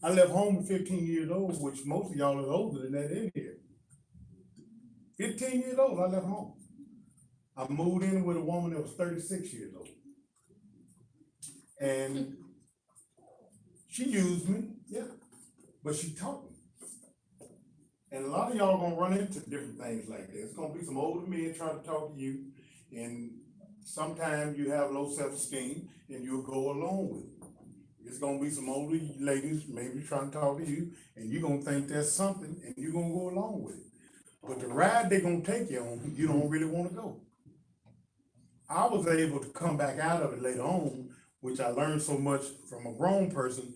I left home at 15 years old, which most of y'all are older than that in here. 15 years old, I left home. I moved in with a woman that was 36 years old. And she used me, yeah, but she taught me. And a lot of y'all gonna run into different things like this. It's gonna be some older men trying to talk to you, and sometimes you have low self-esteem and you'll go along with it. It's gonna be some older ladies maybe trying to talk to you, and you're gonna think that's something, and you're gonna go along with it. But the ride they're gonna take you on, you don't really wanna go. I was able to come back out of it later on, which I learned so much from a grown person.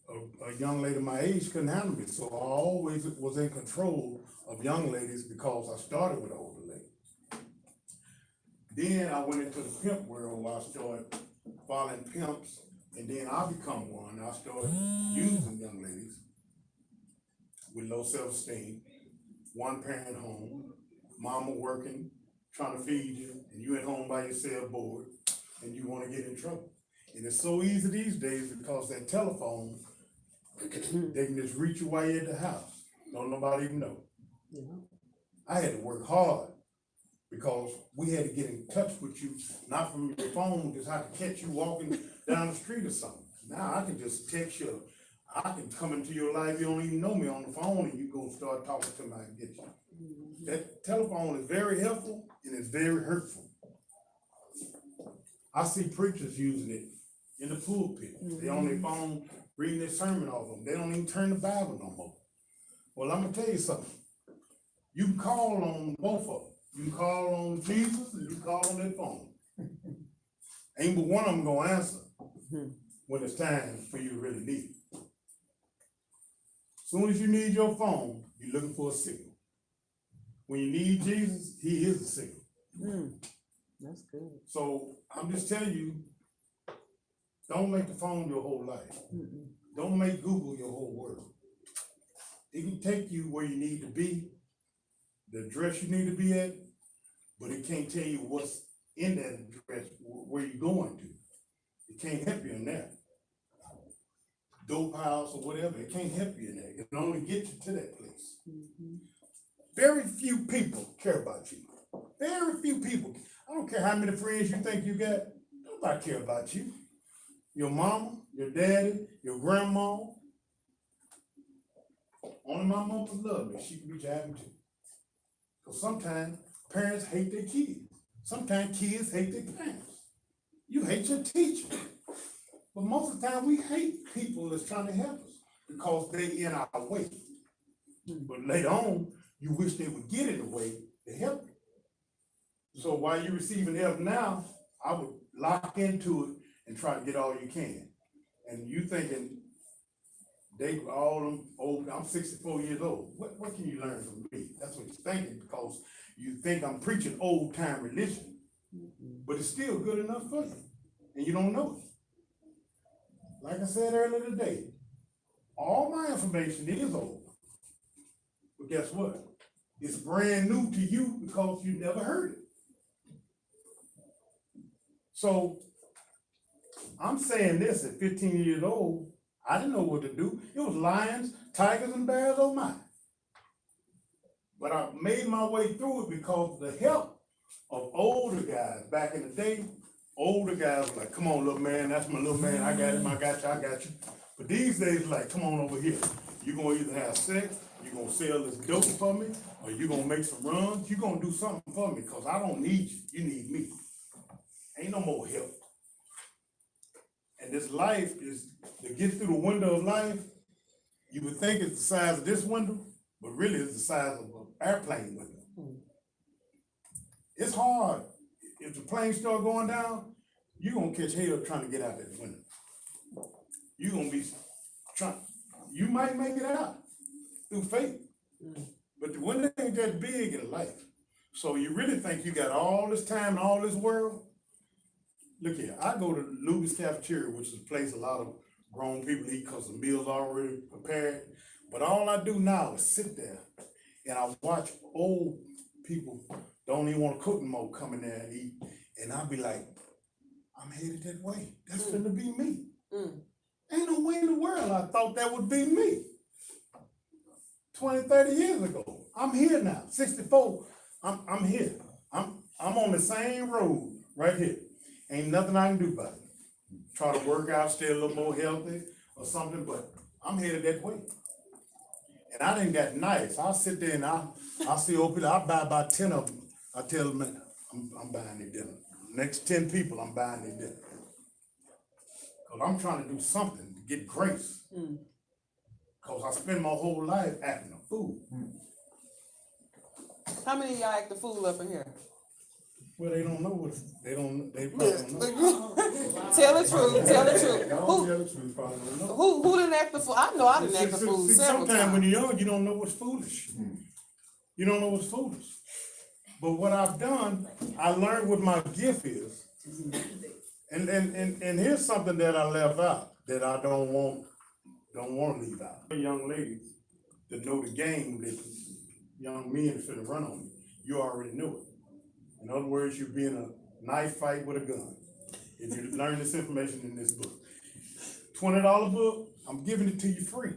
A young lady my age couldn't handle me, so I always was in control of young ladies because I started with an older lady. Then I went into the pimp world where I started following pimps, and then I become one. I started using young ladies with low self-esteem, one parent home, mama working, trying to feed you, and you at home by yourself bored, and you want to get in trouble. And it's so easy these days because that telephone, they can just reach you while you're at the house. Don't nobody even know. Yeah. I had to work hard because we had to get in touch with you, not from your phone, just how to catch you walking down the street or something. Now I can just text you. I can come into your life, you don't even know me on the phone, and you go start talking to me and get you. That telephone is very helpful and it's very hurtful. I see preachers using it in the pulpit. They on their phone reading their sermon off them. They don't even turn the Bible no more. Well, I'm gonna tell you something. You can call on both of them. You can call on Jesus and you can call on that phone. Ain't but one of them gonna answer when it's time for you to really need it. Soon as you need your phone, you're looking for a signal. When you need Jesus, he is the signal. That's good. So I'm just telling you, don't make the phone your whole life. Don't make Google your whole world. It can take you where you need to be, the address you need to be at, but it can't tell you what's in that address, where you're going to. It can't help you in that. Dope house or whatever, it can't help you in that. It can only get you to that place. Very few people care about you. Very few people. I don't care how many friends you think you got, nobody care about you. Your mama, your daddy, your grandma. Only my mama love me, she can be jiving too. Because sometimes parents hate their kids. Sometimes kids hate their parents. You hate your teacher. But most of the time we hate people that's trying to help us because they in our way. But later on, you wish they would get in the way to help you. So while you're receiving help now, I would lock into it and try to get all you can. And you thinking, they all them old, I'm 64 years old. What can you learn from me? That's what you're thinking because you think I'm preaching old time religion, but it's still good enough for you. And you don't know it. Like I said earlier today, all my information is old. But guess what? It's brand new to you because you never heard it. So I'm saying this at 15 years old, I didn't know what to do. It was lions, tigers, and bears, oh my. But I made my way through it because of the help of older guys. Back in the day, older guys were like, come on, little man, that's my little man, I got him, I got you, I got you. But these days, like, come on over here. You're gonna either have sex, you're gonna sell this dope for me, or you're gonna make some runs, you're gonna do something for me, because I don't need you, you need me. Ain't no more help. And this life is, to get through the window of life, you would think it's the size of this window, but really it's the size of an airplane window. It's hard. If the plane start going down, you're gonna catch hell trying to get out that window. You're gonna be trying, you might make it out through faith, but the window ain't that big in life. So you really think you got all this time and all this world? Look here, I go to Luby's Cafeteria, which is a place a lot of grown people eat because the meal's already prepared. But all I do now is sit there and I watch old people don't even want to cook no more come in there and eat. And I'll be like, I'm headed that way. That's finna be me. Ain't no way in the world I thought that would be me 20, 30 years ago. I'm here now, 64. I'm here. I'm on the same road right here. Ain't nothing I can do about it. Try to work out, stay a little more healthy or something, but I'm headed that way. And I done got nice. I'll sit there and I'll see old people, I'll buy about 10 of them. I tell them, I'm buying their dinner. Next 10 people, I'm buying their dinner. Cause I'm trying to do something to get grace. Cause I spend my whole life acting a fool. How many of y'all act the fool up in here? Well, they don't know what, they probably don't know. Tell the truth, tell the truth. Y'all tell the truth, probably don't know. Who didn't act the fool? I know I didn't act the fool See, several sometimes when times. you're young, you don't know what's foolish. You don't know what's foolish. But what I've done, I learned what my gift is. And here's something that I left out that I don't want to leave out. Young ladies that know the game that young men is finna run on you. You already know it. In other words, you're being a knife fight with a gun. If you learn this information in this book. $20 book, I'm giving it to you free.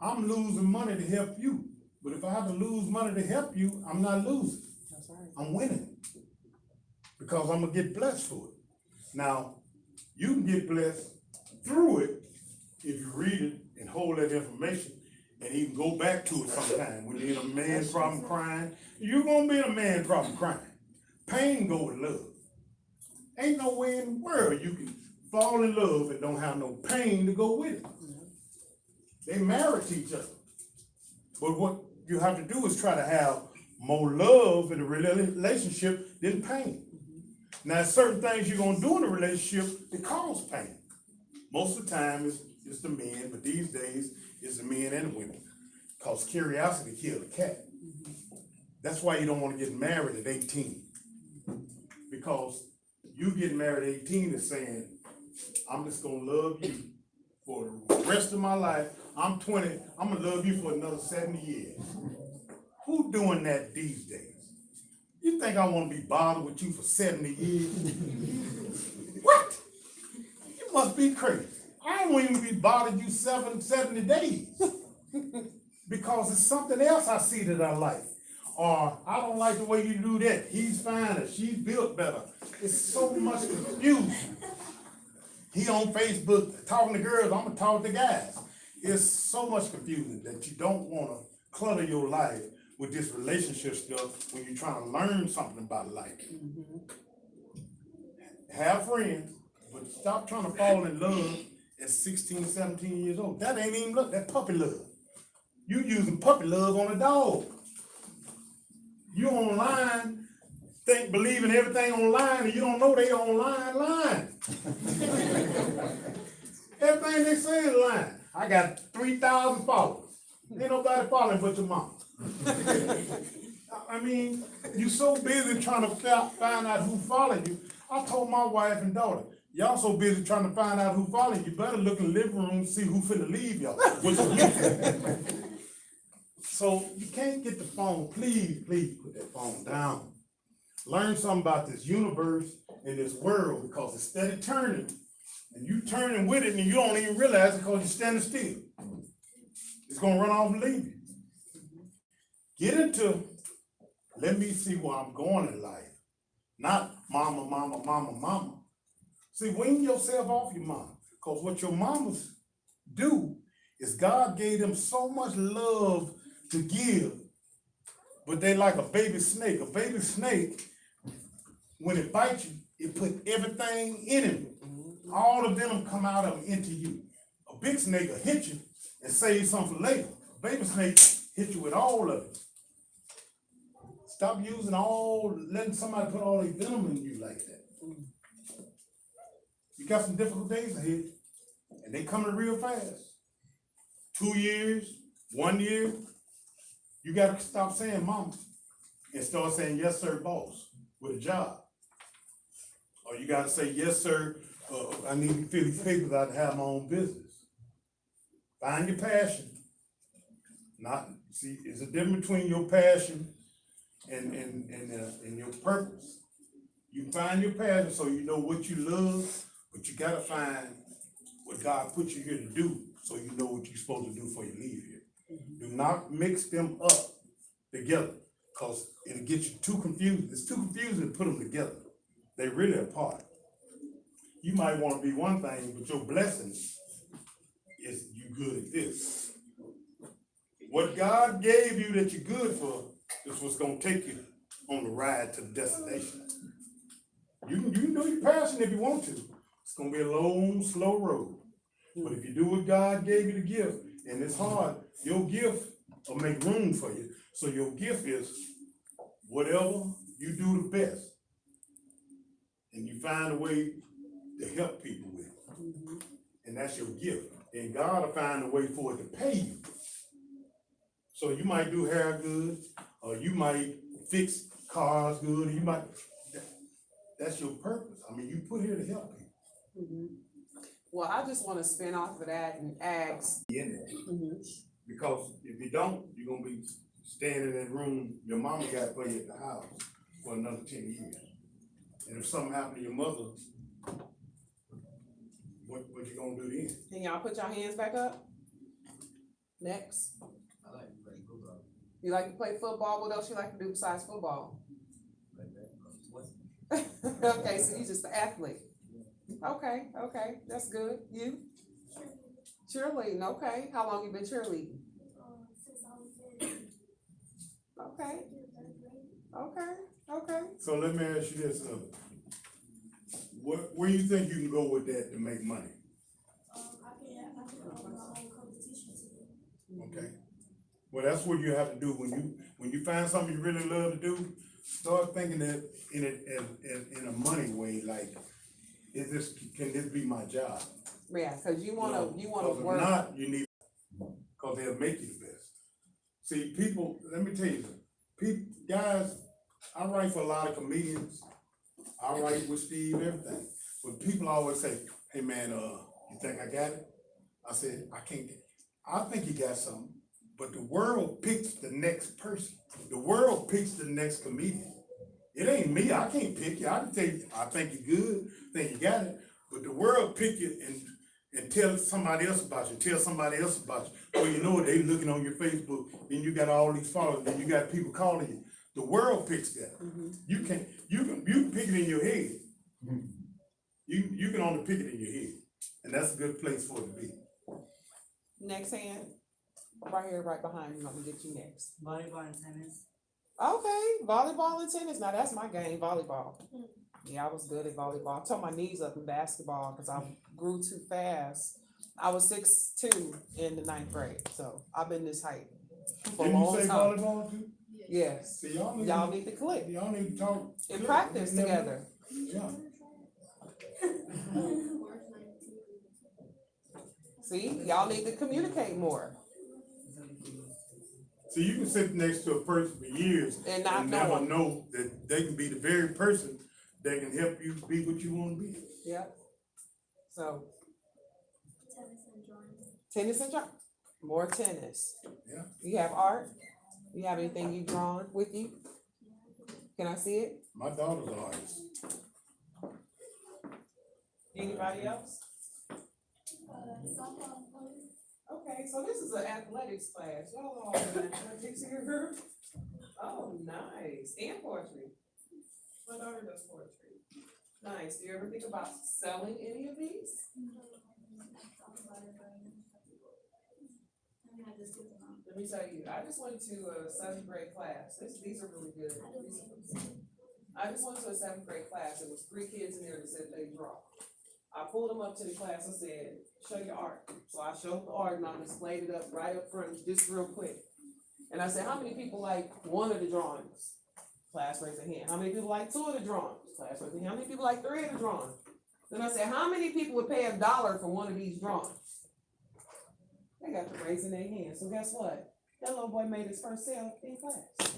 I'm losing money to help you. But if I have to lose money to help you, I'm not losing. That's right. I'm winning. Because I'm gonna get blessed for it. Now, you can get blessed through it if you read it and hold that information and even go back to it sometime. When you're in a man problem crying, you're gonna be in a man problem crying. Pain go with love. Ain't no way in the world you can fall in love and don't have no pain to go with it. They married to each other. But what you have to do is try to have more love in a relationship than pain. Now, certain things you're gonna do in a relationship that cause pain. Most of the time it's the men, but these days it's the men and the women. Cause curiosity killed the cat. That's why you don't want to get married at 18. Because you getting married at 18 is saying, I'm just gonna love you for the rest of my life. I'm 20, I'm gonna love you for another 70 years. Who doing that these days? You think I wanna be bothered with you for 70 years? What? You must be crazy. I won't even be bothered you 70 days. Because it's something else I see that I like. Or I don't like the way you do that. He's finer, she's built better. It's so much confusion. He on Facebook talking to girls, I'm gonna talk to guys. It's so much confusion that you don't wanna clutter your life with this relationship stuff when you're trying to learn something about life. Have friends, but stop trying to fall in love at 16, 17 years old. That ain't even love, that's puppy love. You using puppy love on a dog. You online, believing everything online, and you don't know they online lying. Everything they say is lying. I got 3,000 followers. Ain't nobody following but your mom. I mean, you so busy trying to find out who followed you. I told my wife and daughter, y'all so busy trying to find out who followed you, better look in the living room and see who finna leave y'all. So you can't get the phone, please put that phone down. Learn something about this universe and this world because it's steady turning. And you turning with it and you don't even realize it because you're standing still. It's gonna run off and leave you. Get into, let me see where I'm going in life. Not mama, mama, mama, mama. See, wean yourself off your mama. Because what your mamas do is God gave them so much love to give, but they like a baby snake. A baby snake, when it bites you, it put everything in him. All the venom come out of him into you. A big snake will hit you and save something for later. A baby snake hit you with all of it. Stop letting somebody put all their venom in you like that. You got some difficult days ahead, and they coming real fast. 2 years, 1 year. You gotta stop saying mama and start saying yes sir boss with a job. Or you gotta say yes sir, I need to fill these papers out to have my own business. Find your passion. It's a difference between your passion and your purpose. You find your passion so you know what you love, but you gotta find what God put you here to do, so you know what you're supposed to do before you leave here. Do not mix them up together, cause it'll get you too confused. It's too confusing to put them together. They really apart. You might wanna be one thing, but your blessing is you good at this. What God gave you that you're good for is what's gonna take you on the ride to the destination. You can know your passion if you want to. It's gonna be a long, slow road. But if you do what God gave you the gift, and it's hard, your gift will make room for you. So your gift is whatever you do the best. And you find a way to help people with it. And that's your gift. And God will find a way for it to pay you. So you might do hair good, or you might fix cars good, or you might, that's your purpose. I mean, you put here to help people. Well, I just wanna spin off of that and ask. Because if you don't, you're gonna be standing in that room your mama got for you at the house for another 10 years. And if something happened to your mother, what you gonna do then? Can y'all put your hands back up? Next. I like to play football. You like to play football? What else you like to do besides football? Like that. Okay, so you just an athlete. Okay, that's good. You? Cheerleading, okay. How long you been cheerleading? Since I was in Okay, third grade. okay. So let me ask you this, where you think you can go with that to make money? I can open my own competition team. Okay? Well, that's what you have to do when you find something you really love to do. Start thinking that in a money way, like, can this be my job? Yeah, cause you wanna Cause if work. not, you need, cause they'll make you the best. See, people, let me tell you, guys, I write for a lot of comedians. I write with Steve, everything. But people always say, hey man, you think I got it? I said, I can't. I think you got something, but the world picks the next person. The world picks the next comedian. It ain't me, I can't pick you. I can tell you, I think you're good, think you got it, but the world pick you and tell somebody else about you, Well, you know, they looking on your Facebook, then you got all these followers, then you got people calling you. The world picks that. You can pick it in your head. You can only pick it in your head. And that's a good place for it to be. Next hand, right here, right behind you, I'm gonna get you next. Volleyball and tennis. Okay, volleyball and tennis, now that's my game, volleyball. Yeah, I was good at volleyball. I tore my knees up in basketball because I grew too fast. I was 6'2" in the 9th grade, so I've been this height for a Didn't you long say time. volleyball too? Yes, See, y'all y'all need to click y'all need to talk. and practice together. Yeah. See, y'all need to communicate more So you can sit next to a person for years and not and know never 'em. know that they can be the very person that can help you be what you want to be. Yep. So Tennis and drawing. tennis and drawing, more tennis. Yeah. You have art? You have anything you've drawn with you? Can I see it? My daughter's an artist. Anybody else? Softball and polo. Okay, so this is an athletics class. Y'all all in athletics here? Oh, nice. And poetry. My daughter does poetry. Nice. Do you ever think about selling any of these? Talk about it, but I mean, I just do them out. Let me tell you, I just went to a 7th grade class. These are really good. I don't think I just went to a 7th grade class. There was 3 kids in there that said they draw. I pulled them up to the class and said, show your art. So I showed the art and I displayed it up right up front, just real quick. And I said, how many people like one of the drawings? Class raised their hand. How many people like 2 of the drawings? Class raised their hand. How many people like 3 of the drawings? Then I said, how many people would pay $1 for one of these drawings? They got to raising their hand. So guess what? That little boy made his first sale in class.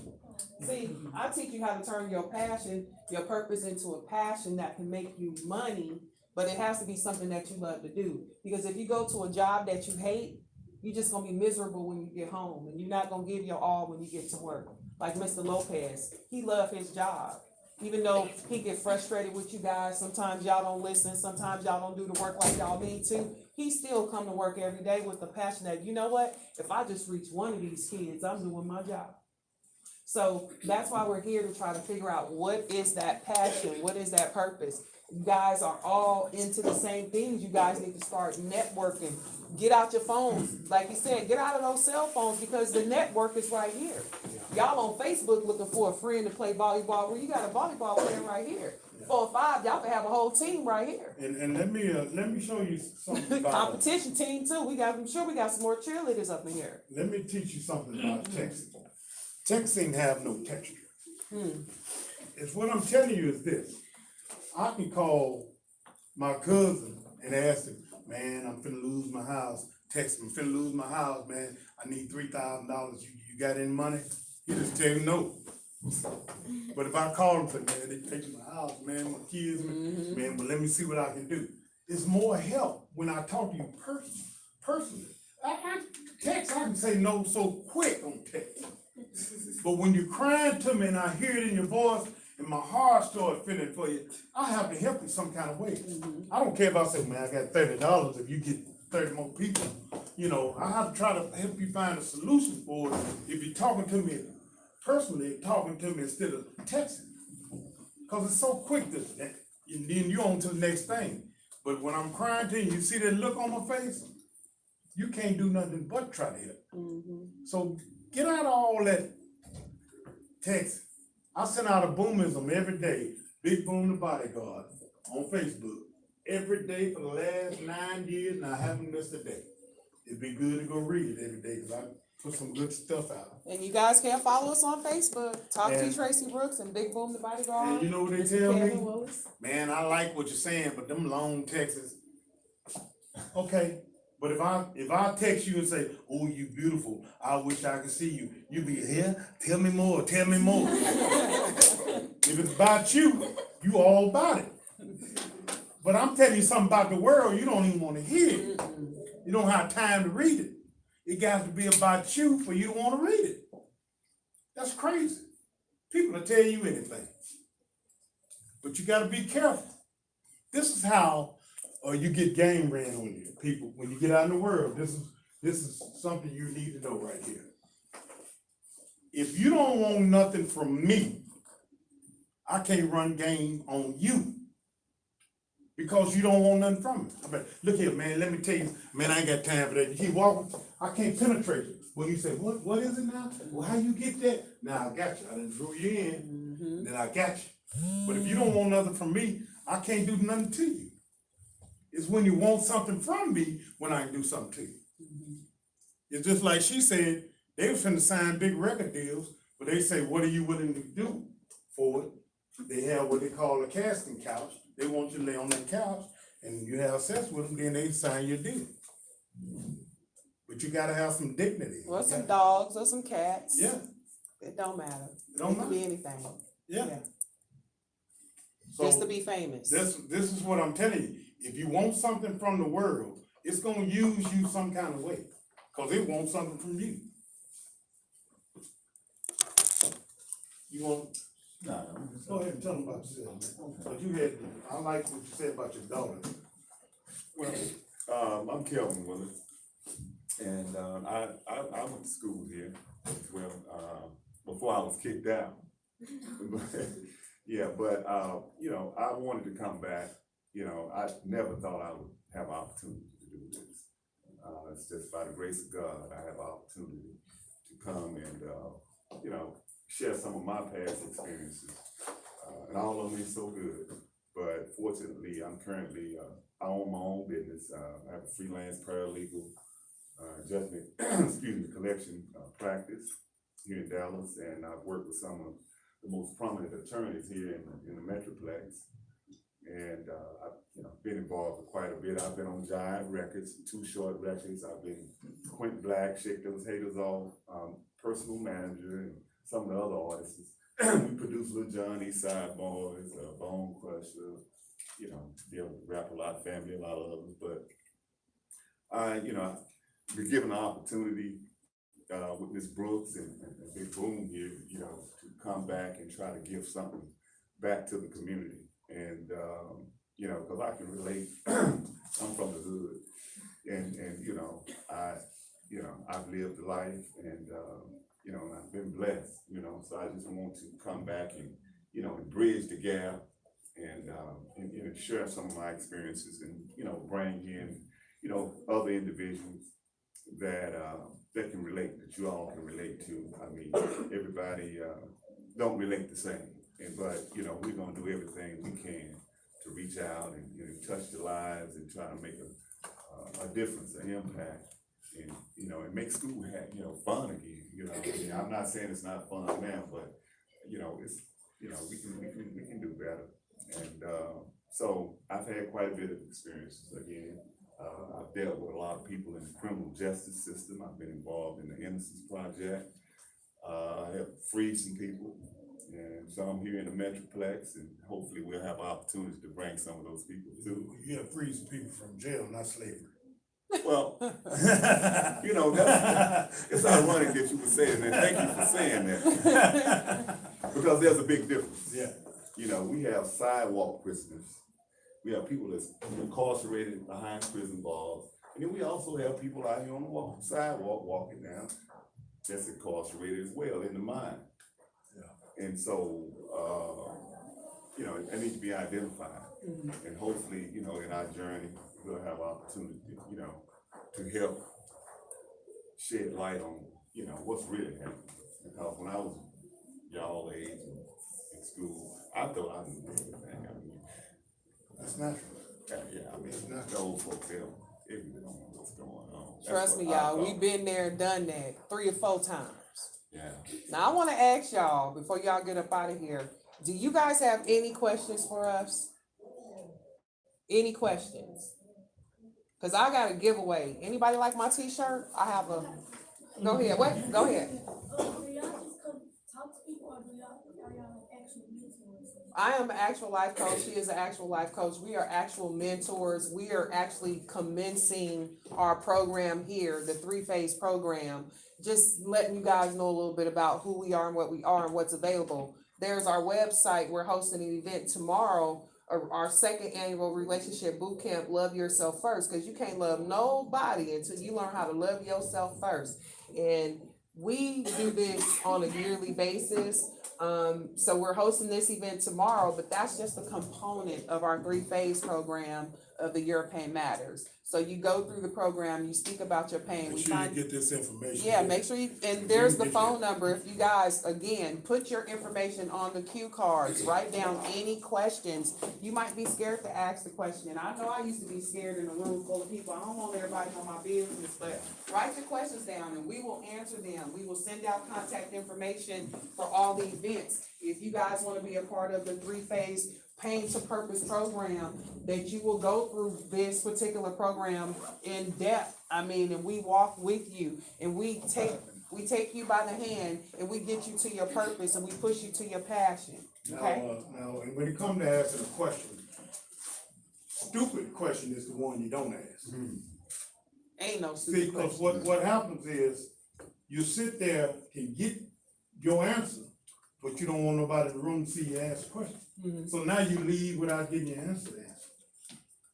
See, I teach you how to turn your passion, your purpose into a passion that can make you money, but it has to be something that you love to do. Because if you go to a job that you hate, you're just gonna be miserable when you get home, and you're not gonna give your all when you get to work. Like Mr. Lopez, he loved his job. Even though he get frustrated with you guys, sometimes y'all don't listen, sometimes y'all don't do the work like y'all need to. he still come to work every day with the passion that, you know what, if I just reach one of these kids, I'm doing my job. So that's why we're here to try to figure out what is that passion, what is that purpose. You guys are all into the same things. You guys need to start networking. Get out your phones. Like you said, get out of those cell phones because the network is right here. Y'all on Facebook looking for a friend to play volleyball. Well, you got a volleyball player right here. 4 or 5, y'all can have a whole team right here. And let me show you something about, Competition team too. I'm sure we got some more cheerleaders up in here. let me teach you something about texting. Texting have no texture. It's what I'm telling you is this. I can call my cousin and ask him, man, I'm finna lose my house. Text him, finna lose my house, man. I need $3,000. You got any money? He just tell you no. But if I call him, say, man, they taking my house, man, my kids, man, but let me see what I can do. It's more help when I talk to you personally. Text, I can say no so quick on text. But when you're crying to me and I hear it in your voice and my heart starts feeling for you, I have to help you some kind of way. I don't care if I say, man, I got $30 if you get 30 more people. You know, I have to try to help you find a solution for it if you're talking to me personally, talking to me instead of texting. Because it's so quick to, and then you're on to the next thing. But when I'm crying to you, you see that look on my face? You can't do nothing but try to help. So get out of all that text. I send out a boomism every day, Big Boom the Bodyguard, on Facebook. Every day for the last 9 years, and I haven't missed a day. It'd be good to go read it every day, because I put some good stuff out. And you guys can follow us on Facebook. Talk to And- Tracy Brooks and Big Boom the Bodyguard. And you know what they Mr. tell Kevin me? Willis. Man, I like what you're saying, but them long texts. Okay, but if I text you and say, "Oh, you beautiful. I wish I could see you," you be here. Tell me more. Tell me more. If it's about you, you all about it. But I'm telling you something about the world you don't even want to hear it. You don't have time to read it. It got to be about you for you to want to read it. That's crazy. People will tell you anything. But you got to be careful. This is how you get game ran on you, people. When you get out in the world, this is something you need to know right here. If you don't want nothing from me, I can't run game on you. Because you don't want nothing from me. I mean, look here, man, let me tell you, man, I ain't got time for that. You keep walking, I can't penetrate you. When you say, what is it now? Well, how you get that? Now I got you. I done drew you in, then I got you. But if you don't want nothing from me, I can't do nothing to you. It's when you want something from me when I can do something to you. It's just like she said, they was finna sign big record deals, but they say, what are you willing to do for it? They have what they call a casting couch. They want you to lay on that couch and you have sex with them, then they sign your deal. But you gotta have some dignity. Or some dogs or some cats. Yeah, It don't matter. it don't It could be matter. anything. Yeah. Just to So be famous. this is what I'm telling you. If you want something from the world, it's gonna use you some kind of way. Cause it wants something from you. You want, Nah, go ahead and tell them about yourself, man. But you had, I like what you said about your daughter. Well, I'm Kelvin Willis, and I went to school here as well, before I was kicked out. Yeah, but, you know, I wanted to come back, you know, I never thought I would have an opportunity to do this. It's just by the grace of God, I have an opportunity to come and, you know, share some of my past experiences. And all of them is so good, but fortunately, I'm currently, I own my own business. I have a freelance paralegal, judgment, excuse me, collection practice here in Dallas, and I've worked with some of the most prominent attorneys here in the Metroplex. And I've, you know, been involved with quite a bit. I've been on Jive Records, Too Short Records. I've been Quint Black, Shake Those Haters Off, personal manager, and some of the other artists. We produce Lil Jon, Eastside Boys, Bone Crusher, you know, deal with Rap A Lot Family, a lot of others. But I, you know, been given the opportunity with Ms. Brooks and Big Boom here, you know, to come back and try to give something back to the community. And, you know, because I can relate, I'm from the hood, and, I've lived a life and, and I've been blessed, so I just want to come back and, and bridge the gap and share some of my experiences and, bring in, other individuals that, that can relate, that you all can relate to. I mean, everybody, don't relate the same, but, we're gonna do everything we can to reach out and, touch the lives and try to make a difference, an impact. And, and make school fun again, I mean, I'm not saying it's not fun now, but, it's, we can do better. And, so I've had quite a bit of experiences again. I've dealt with a lot of people in the criminal justice system. I've been involved in the Innocence Project. I have freed some people, and some here in the Metroplex, and hopefully we'll have opportunities to bring some of those people too. You have freed some people from jail, not slavery. Well, it's ironic that you were saying that. Thank you for saying that. Because there's a big difference. Yeah. We have sidewalk prisoners. We have people that's incarcerated behind prison bars. And then we also have people out here on the sidewalk walking down that's incarcerated as well in the mine. Yeah. And so, it needs to be identified. Mm-hmm. And hopefully, in our journey, we'll have opportunity, to help shed light on, what's really happening. Because when I was y'all age in school, I thought I knew everything. I mean, that's natural. Yeah, I mean, the old folks, they really don't know what's going on. Trust me, y'all, we've been there and done that 3 or 4 times. Yeah. Now, I wanna ask y'all, before y'all get up out of here, do you guys have any questions for us? Any questions? Cause I got a giveaway. Anybody like my t-shirt? I have a, go ahead, what? Go ahead. Do y'all just come talk to people, or are y'all like actual mentors? I am an actual life coach. She is an actual life coach. We are actual mentors. We are actually commencing our program here, the 3-phase program. Just letting you guys know a little bit about who we are and what we are and what's available. There's our website. We're hosting an event tomorrow, our 2nd annual relationship boot camp, Love Yourself First, because you can't love nobody until you learn how to love yourself first. And we do this on a yearly basis. So we're hosting this event tomorrow, but that's just a component of our 3-phase program of the Your Pain Matters. So you go through the program, you speak about your pain. Make sure you get this information. Yeah, make sure you, and there's the phone number. If you guys, again, put your information on the cue cards, write down any questions. You might be scared to ask the question. And I know I used to be scared in a room full of people. I don't want everybody to know my business, but write your questions down and we will answer them. We will send out contact information for all the events. If you guys want to be a part of the 3-phase Pain to Purpose program, that you will go through this particular program in depth. I mean, and we walk with you and we take you by the hand and we get you to your purpose and we push you to your passion. Okay? Now, and when it comes to asking a question, stupid question is the one you don't ask. Ain't no See, stupid because question. what happens is you sit there and get your answer, but you don't want nobody in the room to see you ask a question. Mhm. So now you leave without getting your answer.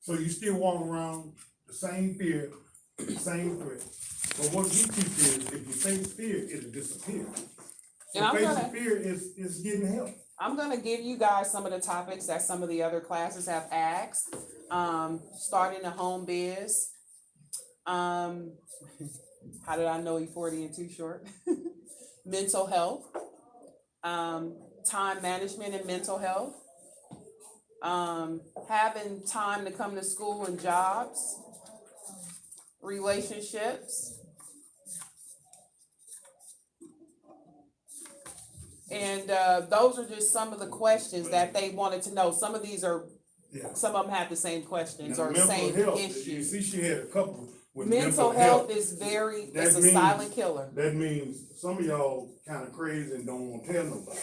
So you still walk around the same fear, the same threat. But what we teach is, if you face fear, it'll disappear. And I'm So facing gonna- fear is getting help. I'm gonna give you guys some of the topics that some of the other classes have asked. Starting a home biz. How did I know you 40 and too short? Mental health. Time management and mental health. Having time to come to school and jobs. Relationships. And those are just some of the questions that they wanted to know. Some of these are, Yeah. some of them have the same questions Now, or mental same health, You issues. see, she had a couple with Mental health is very, That it's a means- silent killer. That means some of y'all kind of crazy and don't want to tell nobody.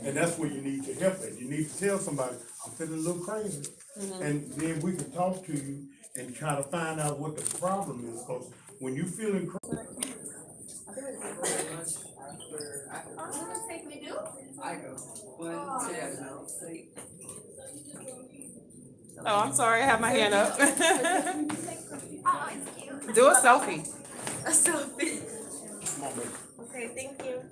And that's where you need your help at. You need to tell somebody, I'm feeling a little crazy. Mhm. And then we can talk to you and try to find out what the problem is, because when you feeling crazy. I go, one, two, no, three. Oh, I'm sorry, I have my hand up. Take Oh, it's cute. Do a selfie. A selfie. Come on, baby. Okay, thank you.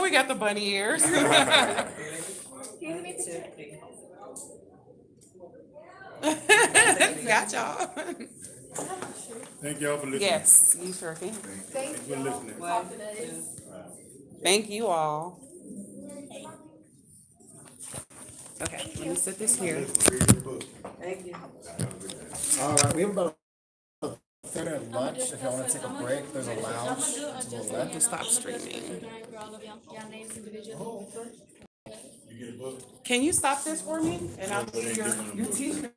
We got the bunny ears. Got y'all. Thank y'all for listening. Yes, you sure can. Thank For you. listening. One, Talking to two. Thank you all. Okay, let me set this here. Listen, read the book. Thank you. All right, we have about a 30-minute lunch. If y'all wanna take a break, there's a lounge to the left. To stop streaming. For all of y'all names individually. You get a book? Can you stop this for me? And I'll do your teacher.